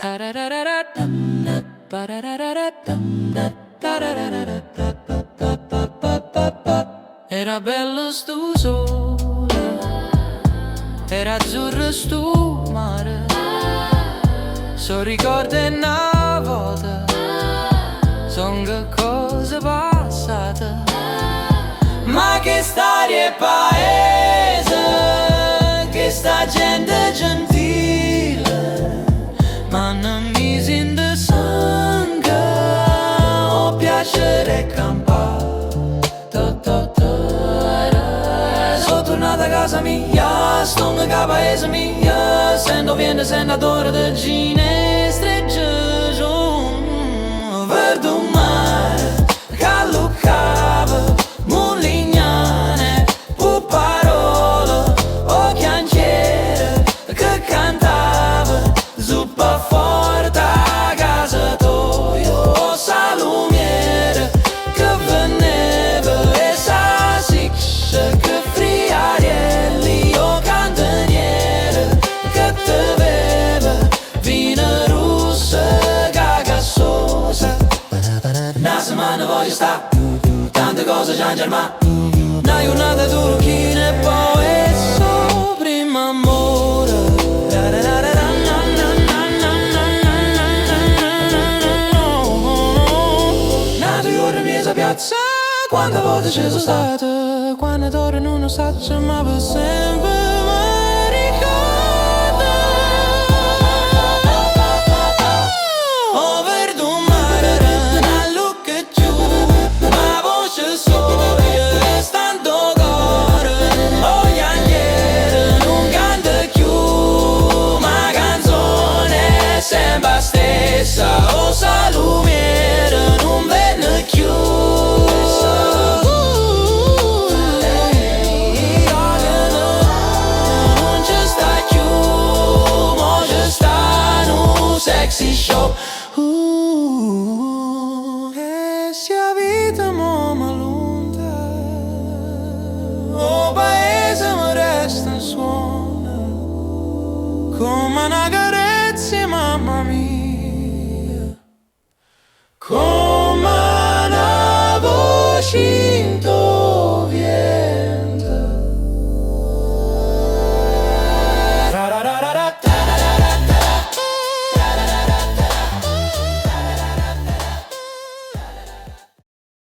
Era bello sto sole, era azzurro sto mare, so ricordi una volta, son che cose passate. Ma che storia e paese, che sta gente gentile, ma non mi sento sangue, ho piacere campare. Sono tornato a casa mia, sto nel paese mia, sento vento, sento odore di ginestre giù, verde un mare, callucava, mulignane, pu parole, o chianciere, che cantava, zuppa forte a casa tua, o salumiere, che veneva e salsiccia, che friarielli, o cantaniere, che te beve, vino russa, cagassosa. Una settimana voglio sta, tante cose già in germà, una giornata turchina e poi so primo amore. Una due ore mi a piazza, quante volte ci sono state, quando torno in uno stato c'è ma per sempre mi ricorda. Ho perduto un mare, una lucca giù, ma voce soia, stando cuore, oh chiagliere, non canta più, ma canzone è sempre la stessa, oh salumiere, non venne più. Non ci sta più, mo ci sta un sexy show. E se a vita mo m'allunga, o paese mi resta in suono come una